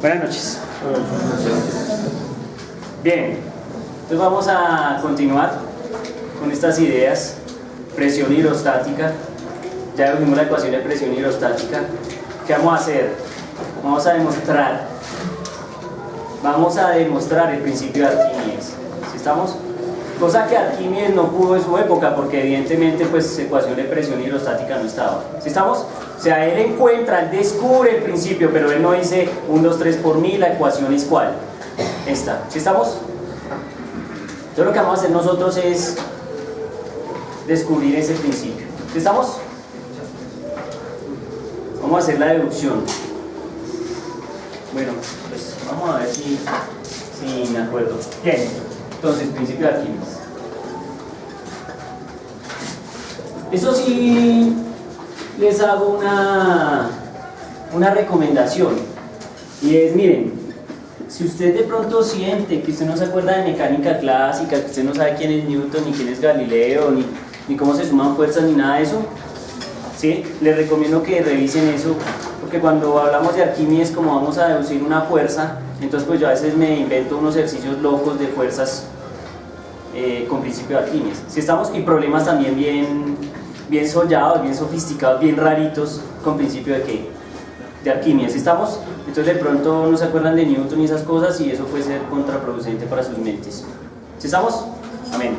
Buenas noches. Bien, entonces vamos a continuar con estas ideas. Presión hidrostática. Ya vimos la ecuación de presión hidrostática. ¿Qué vamos a hacer? Vamos a demostrar el principio de Arquímedes. ¿Sí estamos? Cosa que Arquímedes no pudo en su época, porque evidentemente pues ecuación de presión hidrostática no estaba. ¿Sí estamos? O sea, él encuentra, él descubre el principio, pero él no dice 1, 2, 3 por mil, la ecuación es ¿cuál? Esta. ¿Sí estamos? Entonces lo que vamos a hacer nosotros es descubrir ese principio. ¿Sí estamos? Vamos a hacer la deducción. Bueno, pues vamos a ver si me acuerdo. Bien, entonces, principio de Arquímedes. Eso sí, les hago una recomendación. Y es, miren, si usted de pronto siente que usted no se acuerda de mecánica clásica, que usted no sabe quién es Newton, ni quién es Galileo, ni cómo se suman fuerzas, ni nada de eso, ¿sí? Les recomiendo que revisen eso, porque cuando hablamos de Arquímedes, como vamos a deducir una fuerza, entonces pues yo a veces me invento unos ejercicios locos de fuerzas con principio de Arquímedes. ¿Sí estamos? Y problemas también bien sollados, bien sofisticados, bien raritos, con principio de ¿qué? De Arquímedes. ¿Sí estamos? Entonces de pronto no se acuerdan de Newton y esas cosas, y eso puede ser contraproducente para sus mentes. ¿Sí estamos? Amén.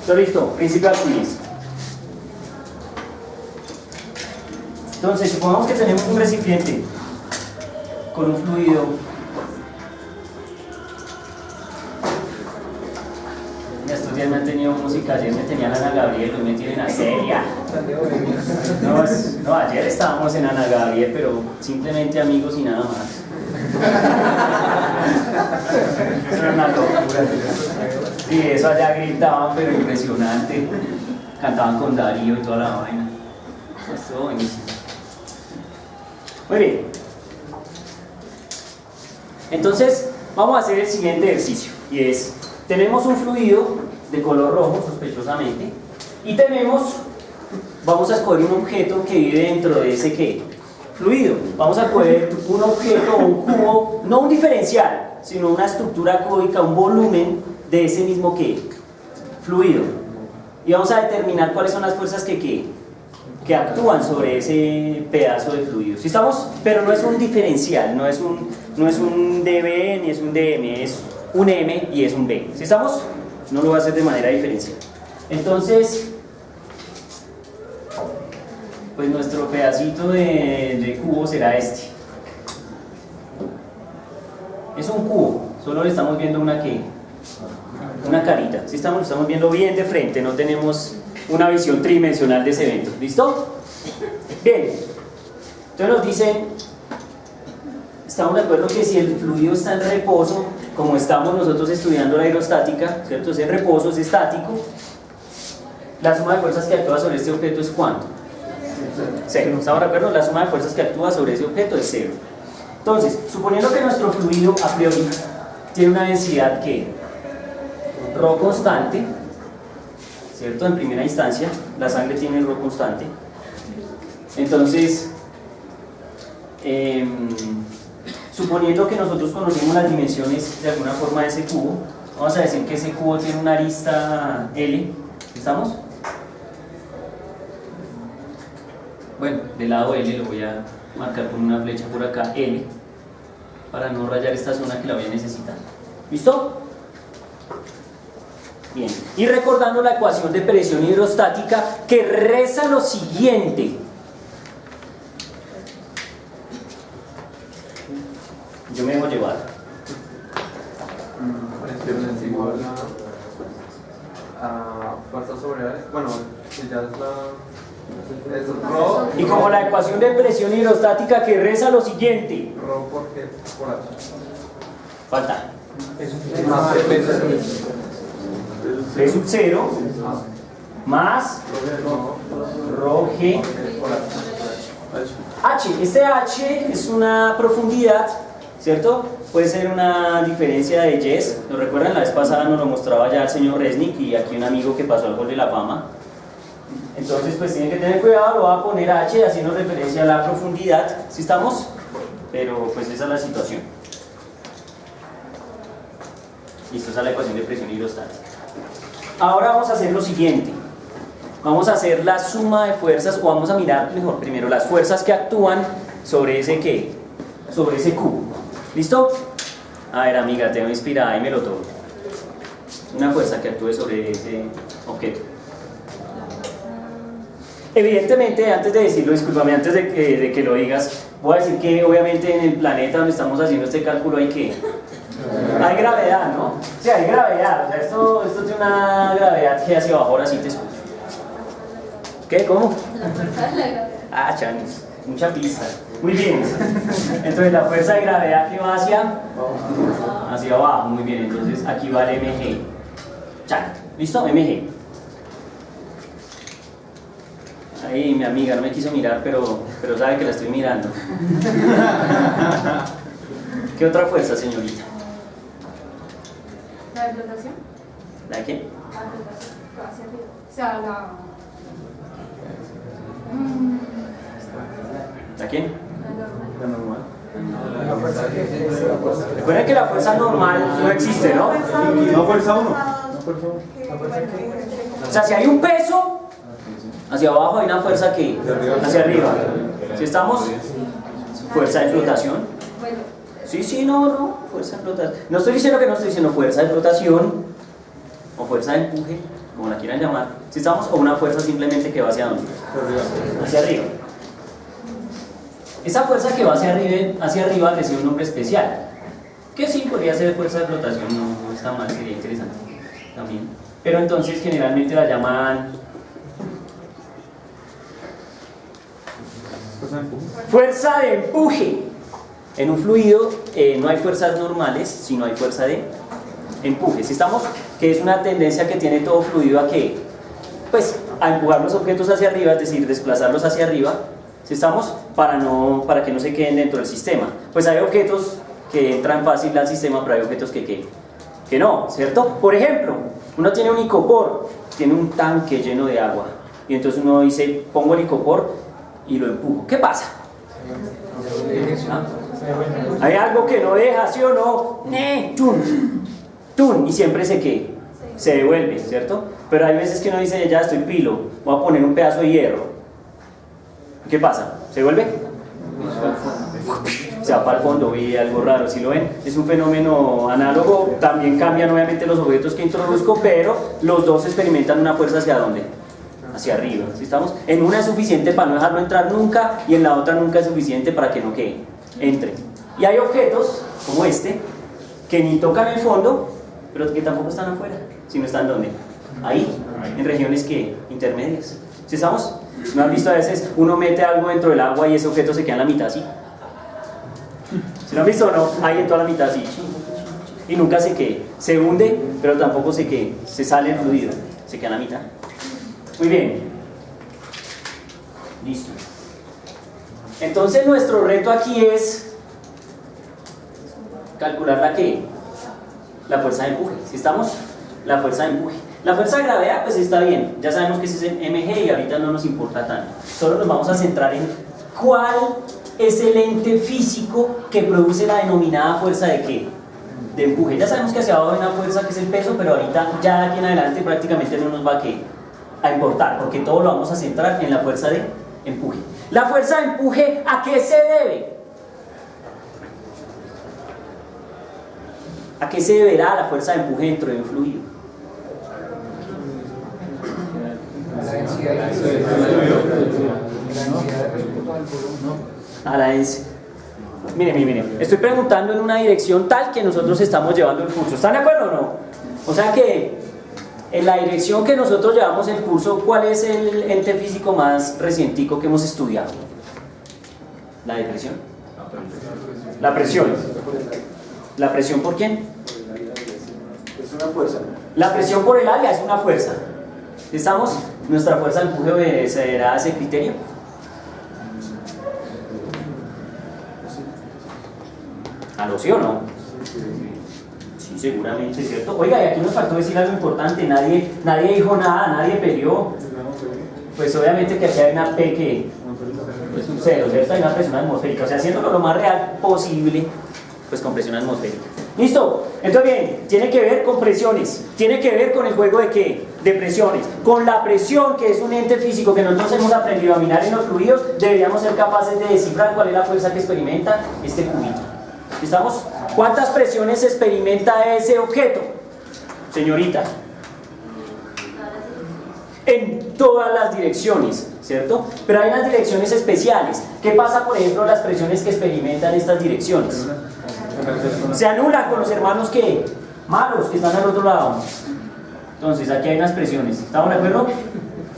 Entonces listo, principio de Arquímedes. Entonces, supongamos que tenemos un recipiente con un fluido. Estos días me han tenido música, ayer me tenían Ana Gabriel, hoy me tienen a Celia. No, ayer estábamos en Ana Gabriel, pero simplemente amigos y nada más. Eso era una locura. Sí, eso allá gritaban, pero impresionante. Cantaban con Darío y toda la vaina. Estuvo buenísimo. Muy bien. Entonces, vamos a hacer el siguiente ejercicio. Y es, tenemos un fluido de color rojo, sospechosamente, y vamos a escoger un objeto que vive dentro de ese ¿qué? Fluido. Vamos a escoger un objeto, un cubo, no un diferencial, sino una estructura cúbica, un volumen de ese mismo ¿qué? Fluido. Y vamos a determinar cuáles son las fuerzas que actúan sobre ese pedazo de fluido. ¿Sí estamos? Pero no es un diferencial, no es un dB ni es un dm, es un m y es un b. ¿Sí estamos? No lo va a hacer de manera diferencial. Entonces, pues nuestro pedacito de cubo será este. Es un cubo, solo le estamos viendo una carita. ¿Sí estamos? Lo estamos viendo bien de frente, no tenemos una visión tridimensional de ese evento. ¿Listo? Bien. Entonces nos dicen, estamos de acuerdo que si el fluido está en reposo, como estamos nosotros estudiando la hidrostática, ¿cierto? Es en reposo, es estático. La suma de fuerzas que actúa sobre este objeto es ¿cuánto? 0. ¿Estamos de acuerdo? La suma de fuerzas que actúa sobre ese objeto es 0. Entonces, suponiendo que nuestro fluido a priori tiene una densidad que ρ constante, ¿cierto? En primera instancia, la sangre tiene el ρ constante. Entonces, suponiendo que nosotros conocemos las dimensiones de alguna forma de ese cubo, vamos a decir que ese cubo tiene una arista L. ¿Estamos? Bueno, del lado L lo voy a marcar con una flecha por acá, L, para no rayar esta zona que la voy a necesitar. ¿Listo? Bien, y recordando la ecuación de presión hidrostática que reza lo siguiente. Yo me dejo llevar. Presión es igual a fuerza sobre área. Bueno, si ya es ρ. Y como la ecuación de presión hidrostática que reza lo siguiente. Ρ por G por H. Falta. Más P sub 0 más ρ G H. Este H es una profundidad, ¿cierto? Puede ser una diferencia de yes. ¿Lo recuerdan? La vez pasada nos lo mostraba ya el señor Resnick y aquí un amigo que pasó al Gol de la Fama. Entonces pues tienen que tener cuidado, lo va a poner H haciendo referencia a la profundidad. ¿Sí estamos? Pero pues esa es la situación. Listo, esa es la ecuación de presión hidrostática. Ahora vamos a hacer lo siguiente. Vamos a hacer la suma de fuerzas, o vamos a mirar mejor primero las fuerzas que actúan sobre ese ¿qué? Sobre ese cubo. ¿Listo? A ver, amiga, te voy a inspirar y me lo tomo. Una fuerza que actúe sobre ese objeto. Evidentemente, antes de decirlo, discúlpame, antes de que lo digas, voy a decir que obviamente en el planeta donde estamos haciendo este cálculo hay que... Hay gravedad, ¿no? Sí, hay gravedad. O sea, esto tiene una gravedad que hacia abajo, ahora sí te escucho. ¿Qué? ¿Cómo? Ah, chanis, mucha pista. Muy bien. Entonces la fuerza de gravedad que va hacia abajo, muy bien. Entonces aquí vale mg. Chan. ¿Listo? mg. Ahí mi amiga no me quiso mirar, pero sabe que la estoy mirando. ¿Qué otra fuerza, señorita? ¿La de flotación? ¿La de qué? La flotación, hacia arriba. O sea, ¿La quién? La normal. Recuerden que la fuerza normal no existe, ¿no? No, fuerza 1. O sea, si hay un peso, hacia abajo hay una fuerza que hacia arriba. Si estamos, fuerza de flotación. Sí, no, fuerza de flotación. No estoy diciendo que no estoy diciendo fuerza de flotación o fuerza de empuje, como la quieran llamar. Si estamos, o una fuerza simplemente que va hacia dónde? Hacia arriba. Esa fuerza que va hacia arriba recibe un nombre especial. Que sí, podría ser fuerza de flotación, no está mal, sería interesante también. Pero entonces generalmente la llaman fuerza de empuje. En un fluido no hay fuerzas normales, sino hay fuerza de empuje. Si estamos, que es una tendencia que tiene todo fluido a que, pues, a empujar los objetos hacia arriba, es decir, desplazarlos hacia arriba. Si estamos, para que no se queden dentro del sistema. Pues hay objetos que entran fácil al sistema, pero hay objetos que no, ¿cierto? Por ejemplo, uno tiene un icopor, tiene un tanque lleno de agua, y entonces uno dice, pongo el icopor y lo empujo. ¿Qué pasa? ¿Ah? Hay algo que no deja, ¿sí o no? Tun, y siempre se devuelve, ¿cierto? Pero hay veces que uno dice, ya estoy pilo, voy a poner un pedazo de hierro. ¿Qué pasa? ¿Se devuelve? Se va para el fondo y algo raro, si lo ven, es un fenómeno análogo. También cambian obviamente los objetos que introduzco, pero los dos experimentan una fuerza ¿hacia dónde? Hacia arriba, ¿sí estamos? En una es suficiente para no dejarlo entrar nunca, y en la otra nunca es suficiente para que no entre. Y hay objetos, como este, que ni tocan el fondo, pero que tampoco están afuera, sino están ¿dónde? Ahí, en regiones intermedias. ¿Sí estamos? ¿No han visto a veces uno mete algo dentro del agua y ese objeto se queda en la mitad así? ¿Sí lo han visto o no? Ahí en toda la mitad así. Y nunca se hunde, pero tampoco se sale el fluido, se queda en la mitad. Muy bien. Listo. Entonces nuestro reto aquí es calcular la fuerza de empuje. ¿Sí estamos? La fuerza de empuje. La fuerza de gravedad pues está bien, ya sabemos que ese es el mg y ahorita no nos importa tanto. Solo nos vamos a centrar en cuál es el ente físico que produce la denominada fuerza de ¿qué? De empuje. Ya sabemos que hacia abajo hay una fuerza que es el peso, pero ahorita ya de aquí en adelante prácticamente no nos va a importar, porque todo lo vamos a centrar en la fuerza de empuje. La fuerza de empuje, ¿a qué se debe? ¿A qué se deberá la fuerza de empuje dentro de un fluido? A la densidad. Miren, estoy preguntando en una dirección tal que nosotros estamos llevando el curso. ¿Están de acuerdo o no? O sea que en la dirección que nosotros llevamos el curso, ¿cuál es el ente físico más recientico que hemos estudiado? ¿La depresión? La presión. ¿La presión por quién? Es una fuerza. La presión por el área es una fuerza. ¿Estamos? ¿Nuestra fuerza de empuje obedecerá a ese criterio? ¿A lo sí o no? Sí, seguramente, ¿cierto? Oiga, y aquí nos faltó decir algo importante. Nadie dijo nada, nadie peleó. Pues obviamente que aquí hay una P que es un cero, ¿cierto? Hay una presión atmosférica. O sea, haciéndolo lo más real posible, pues con presión atmosférica. ¿Listo? Entonces bien, tiene que ver con presiones, tiene que ver con el juego de ¿qué? De presiones. Con la presión, que es un ente físico que nosotros hemos aprendido a mirar en los fluidos, deberíamos ser capaces de descifrar cuál es la fuerza que experimenta este cubito. ¿Estamos? ¿Cuántas presiones experimenta ese objeto, señorita? En todas las direcciones, ¿cierto? Pero hay unas direcciones especiales. ¿Qué pasa, por ejemplo, las presiones que experimentan estas direcciones? Se anulan con los hermanos que malos que están al otro lado. Entonces aquí hay unas presiones. ¿Estamos de acuerdo?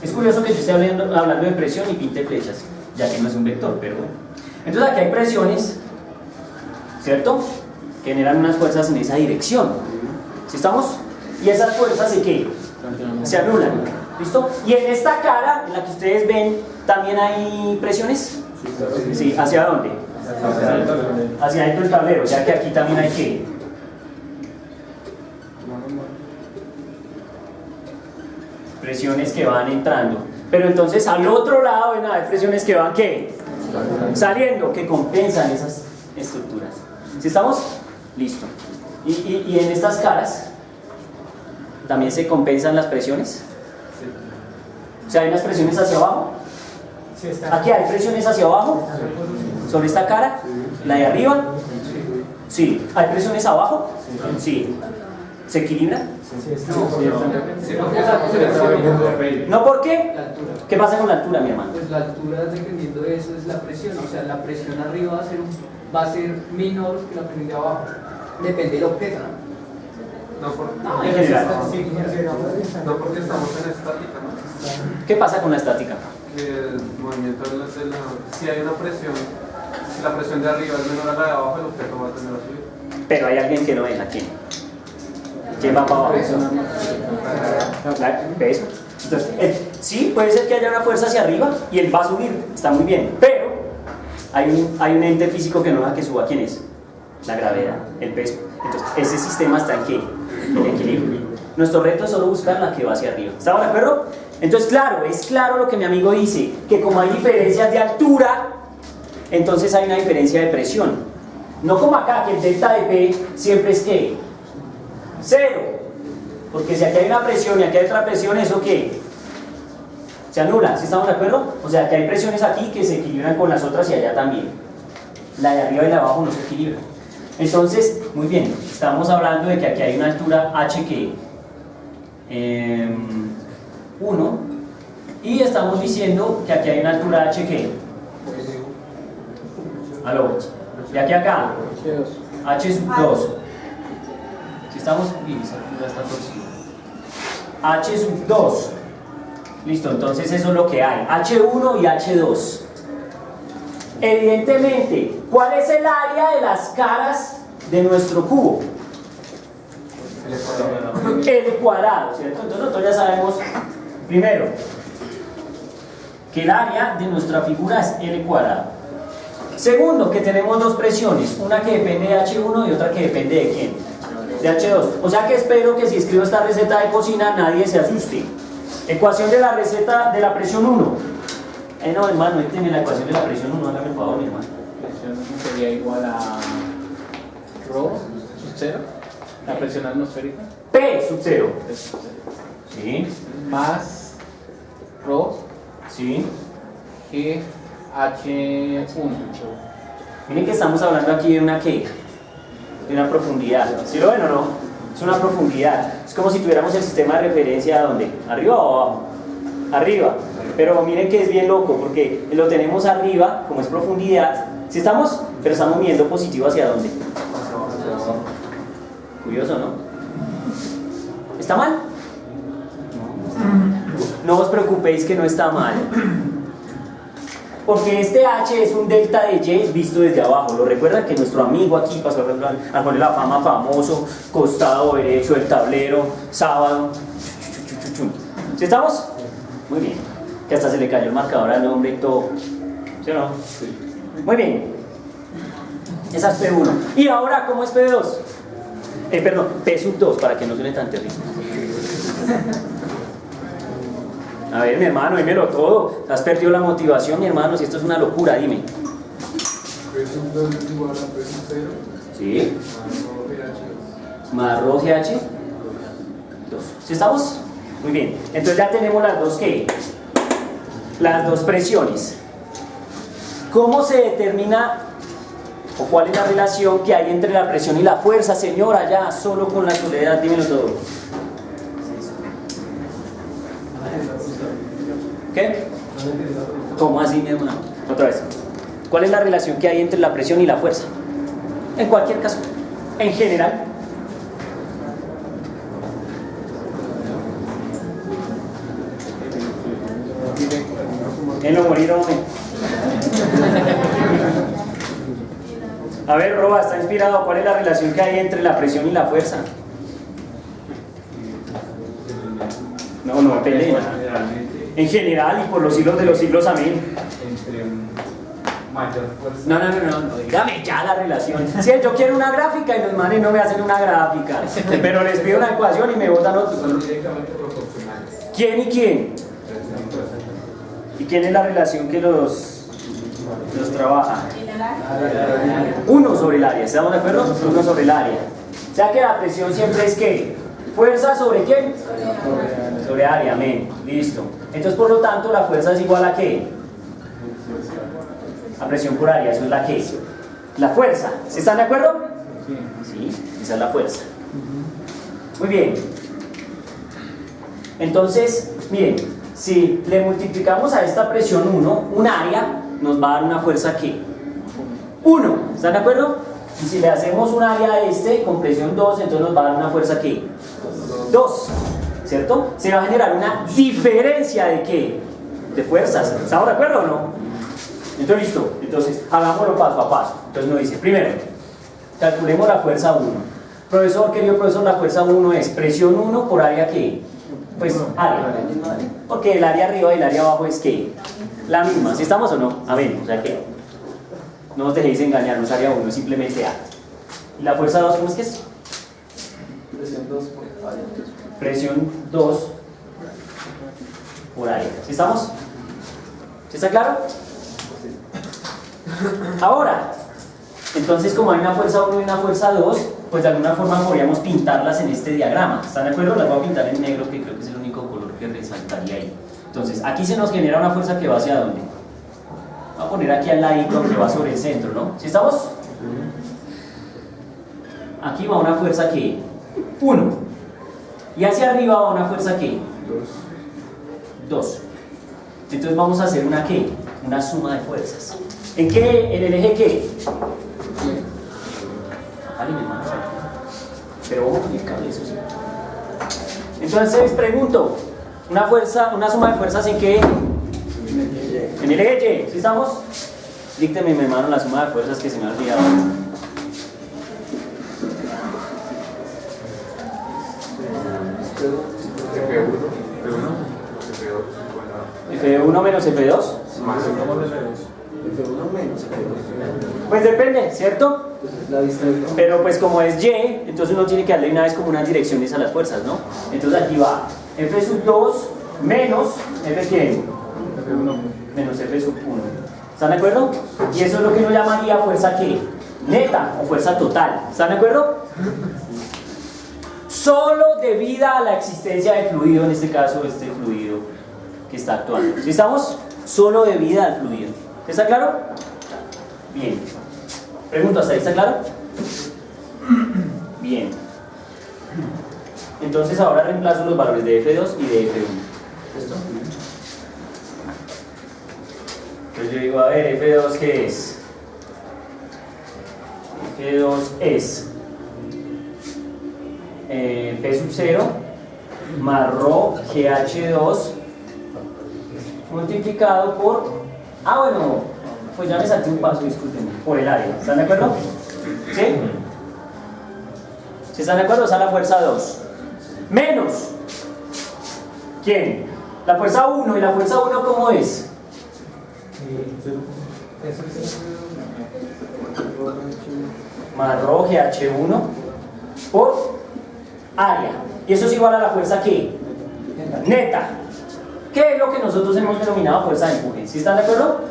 Es curioso que yo esté hablando de presión y pinte flechas, ya que no es un vector, pero bueno. Entonces aquí hay presiones, ¿cierto? Que generan unas fuerzas en esa dirección. ¿Sí estamos? Y esas fuerzas ¿de qué? Se anulan. ¿Listo? Y en esta cara, en la que ustedes ven, ¿también hay presiones? Sí. ¿Hacia dónde? Hacia dentro del tablero, o sea que aquí también hay que presiones que van entrando, pero entonces al otro lado van a haber presiones que van ¿qué? Saliendo, que compensan esas estructuras. ¿Sí estamos? Listo. Y en estas caras también se compensan las presiones. O sea, hay unas presiones hacia abajo. Aquí hay presiones hacia abajo sobre esta cara, la de arriba. Sí. ¿Hay presiones abajo? Sí. ¿Se equilibra? ¿No por qué? ¿Qué pasa con la altura, mi hermano? Pues la altura, dependiendo de eso, es la presión. O sea, la presión arriba va a ser menor que la presión de abajo. Depende del objeto, ¿no? En general. No, porque estamos en estática, ¿no? ¿Qué pasa con la estática? Que el movimiento de si hay una presión, si la presión de arriba es menor a la de abajo, el objeto va a tener a subir. Pero hay alguien que no deja. ¿Quién va para abajo? ¿Peso? Entonces, sí, puede ser que haya una fuerza hacia arriba y él va a subir, está muy bien, pero hay un ente físico que no deja que suba. ¿Quién es? La gravedad, el peso. Entonces, ese sistema está en ¿qué? En equilibrio. Nuestro reto es solo buscar la que va hacia arriba. ¿Estamos de acuerdo? Entonces, claro, es claro lo que mi amigo dice, que como hay diferencias de altura, entonces hay una diferencia de presión. No como acá, que el delta de P siempre es ¿qué? 0. Porque si aquí hay una presión y aquí hay otra presión, ¿eso qué? Se anula, ¿sí estamos de acuerdo? O sea, que hay presiones aquí que se equilibran con las otras y allá también. La de arriba y la de abajo no se equilibran. Entonces, muy bien, estamos hablando de que aquí hay una altura H que 1 y estamos diciendo que aquí hay una altura H que ¿aló? ¿Y aquí acá? H sub 2. Si estamos bien, esa altura está torcida. H sub 2. Listo, entonces eso es lo que hay. H1 y H2. Evidentemente, ¿cuál es el área de las caras de nuestro cubo? El cuadrado, ¿cierto? Entonces nosotros ya sabemos, primero, que el área de nuestra figura es L cuadrado. Segundo, que tenemos dos presiones, una que depende de H1 y otra que depende de ¿quién? De H2. O sea que espero que si escribo esta receta de cocina nadie se asuste. Ecuación de la receta de la presión 1. No, hermano, tiene la ecuación de la presión 1, hágame el favor, mi hermano. La presión sería igual a ρ sub 0, la presión atmosférica. P sub 0. Sí. Más ρ Sí. G H1. Miren que estamos hablando aquí de una ¿qué? De una profundidad. ¿Sí lo ven o no? Es una profundidad. Es como si tuviéramos el sistema de referencia ¿dónde? ¿Arriba o abajo? Arriba. Pero miren que es bien loco porque lo tenemos arriba, como es profundidad. ¿Sí estamos? Pero estamos midiendo positivo hacia dónde. Curioso, ¿no? ¿Está mal? No os preocupéis que no está mal. Porque este H es un delta de Y visto desde abajo. Lo recuerdan que nuestro amigo aquí pasó a poner la fama famoso, costado derecho del tablero, sábado. ¿Sí estamos? Muy bien. Que hasta se le cayó el marcador al nombre y todo. ¿Sí o no? Sí. Muy bien. Esa es P1. ¿Y ahora cómo es P2? Perdón, P sub 2, para que no suene tan terrible. A ver, mi hermano, dímelo todo. ¿Has perdido la motivación, mi hermano? Si esto es una locura, dime. P sub 2 es igual a P sub 0. Sí. Más ρ de H2. más rho GH 2. ¿Sí estamos? Muy bien. Entonces ya tenemos las dos ¿qué? Las dos presiones. ¿Cómo se determina o cuál es la relación que hay entre la presión y la fuerza, señora? Ya solo con la soledad, dímelo todo. ¿Qué? ¿Cómo así, mi hermano? Otra vez. ¿Cuál es la relación que hay entre la presión y la fuerza? En cualquier caso, en general. En lo morir, hombre. A ver, Roba, está inspirado. ¿Cuál es la relación que hay entre la presión y la fuerza? No me peleen. En general y por los siglos de los siglos, amén. Entre mayor fuerza. No, dígame ya la relación. Si yo quiero una gráfica y los manes no me hacen una gráfica, pero les pido una ecuación y me botan otro. Son directamente proporcionales. ¿Quién y quién? ¿Y quién es la relación que los trabaja? Uno sobre el área, ¿estamos de acuerdo? Uno sobre el área. O sea que la presión siempre es ¿qué? ¿Fuerza sobre quién? Sobre área, amén. Listo. Entonces, por lo tanto, la fuerza es igual a ¿qué? A presión por área, eso es la ¿qué? La fuerza. ¿Sí están de acuerdo? Sí, esa es la fuerza. Muy bien. Entonces, miren, si le multiplicamos a esta presión 1, un área, nos va a dar una fuerza ¿qué? 1. ¿Están de acuerdo? Y si le hacemos un área a este con presión 2, entonces nos va a dar una fuerza ¿qué? 2. ¿Cierto? Se va a generar una diferencia de ¿qué? De fuerzas. ¿Estamos de acuerdo o no? Entonces, listo. Entonces, hagámoslo paso a paso. Entonces nos dice, primero, calculemos la fuerza 1. Profesor, querido profesor, la fuerza 1 es presión 1 por área ¿qué? Pues área. Porque el área arriba y el área abajo es ¿qué? La misma. ¿Sí estamos o no? Amén. O sea que no os dejéis engañar, no es área 1, es simplemente A. ¿Y la fuerza 2 cómo es que es? Presión 2 por área. Presión 2 por área. ¿Sí estamos? ¿Sí está claro? Ahora, entonces como hay una fuerza 1 y una fuerza 2, pues de alguna forma podríamos pintarlas en este diagrama. ¿Están de acuerdo? Las voy a pintar en negro, que creo que es el único color que resaltaría ahí. Entonces, aquí se nos genera una fuerza que va hacia ¿dónde? Voy a poner aquí al ladito que va sobre el centro, ¿no? ¿Sí estamos? Aquí va una fuerza que 1. Y hacia arriba va una fuerza que 2. Entonces vamos a hacer una ¿qué? Una suma de fuerzas. ¿En qué? ¿En el eje qué? Vale, mi hermano. Pero ojo con el cable, eso sí. Entonces pregunto, una suma de fuerzas ¿en qué? En el eje Y. ¿Sí estamos? Dícteme, mi hermano, la suma de fuerzas que se me ha olvidado. F1 menos F2. Pues depende, ¿cierto? Pero pues como es Y, entonces uno tiene que darle una vez como unas direcciones a las fuerzas, ¿no? Entonces aquí va F sub 2 menos F ¿quién? Menos F sub 1. ¿Están de acuerdo? Y eso es lo que uno llamaría fuerza ¿qué? Neta o fuerza total. ¿Están de acuerdo? Solo debida a la existencia de fluido, en este caso este fluido que está actuando. ¿Sí estamos? Solo debida al fluido. ¿Está claro? Bien. Pregunto, ¿hasta ahí está claro? Bien. Entonces ahora reemplazo los valores de F2 y de F1. ¿Listo? Entonces yo digo, a ver, F2 ¿qué es? F2 es P sub 0 más rho GH2 multiplicado por, bueno, pues ya me salté un paso, discúlpenme, por el área. ¿Están de acuerdo? ¿Sí? ¿Sí están de acuerdo? O sea, la fuerza 2 menos ¿quién? La fuerza 1. ¿Y la fuerza 1 cómo es? Más rho GH1 por área. Y eso es igual a la fuerza ¿qué? Neta. ¿Qué es lo que nosotros hemos denominado fuerza de empuje? ¿Sí están de acuerdo?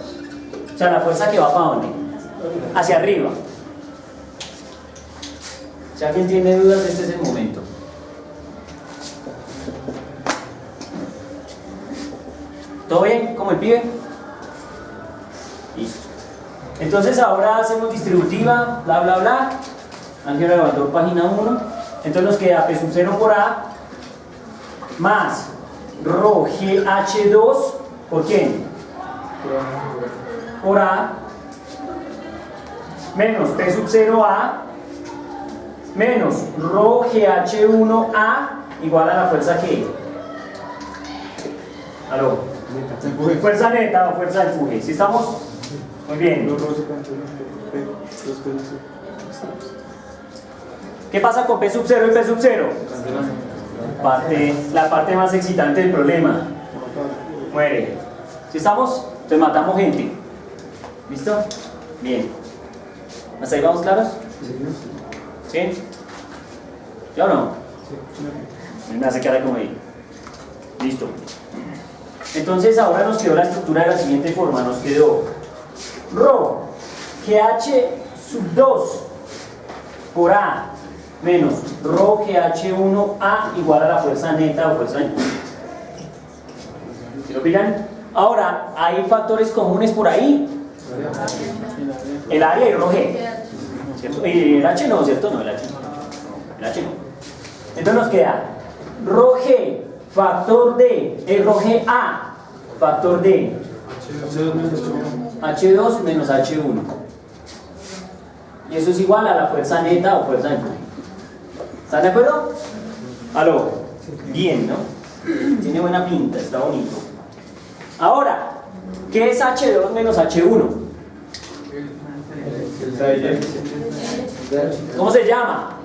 O sea, la fuerza que va para dónde? Hacia arriba. O Si alguien tiene dudas, este es el momento. ¿Todo bien? ¿Como el pibe? Listo. Entonces ahora hacemos distributiva, bla bla bla. Álgebra de Baldor, página 1. Entonces nos queda P sub 0 por A más ρ GH2 ¿por quién? Por A menos P sub 0A menos ρ GH1A igual a la fuerza que ¿aló? Fuerza neta o fuerza de empuje. ¿Sí estamos? Muy bien. ¿Qué pasa con P sub 0 y P sub 0? La parte más excitante del problema. Muere. ¿Sí estamos? Entonces matamos gente. ¿Listo? Bien. ¿Hasta ahí vamos claros? ¿Sí? ¿Ya o no? Me hace cara como ahí. Listo. Entonces ahora nos quedó la estructura de la siguiente forma. Nos quedó ρ GH sub 2 por A menos ρ GH1A igual a la fuerza neta o fuerza de empuje. ¿Sí lo pillan? Ahora, ¿hay factores comunes por ahí? El área y ρ G. ¿Cierto? Y el H no, ¿cierto? No, el H no. El H no. Entonces nos queda ρ G factor de, el ρ G A factor de H2 menos H1. Y eso es igual a la fuerza neta o fuerza de empuje. ¿Están de acuerdo? ¿Aló? Bien, ¿no? Tiene buena pinta, está bonito. Ahora, ¿qué es H2 menos H1? ¿Cómo se llama?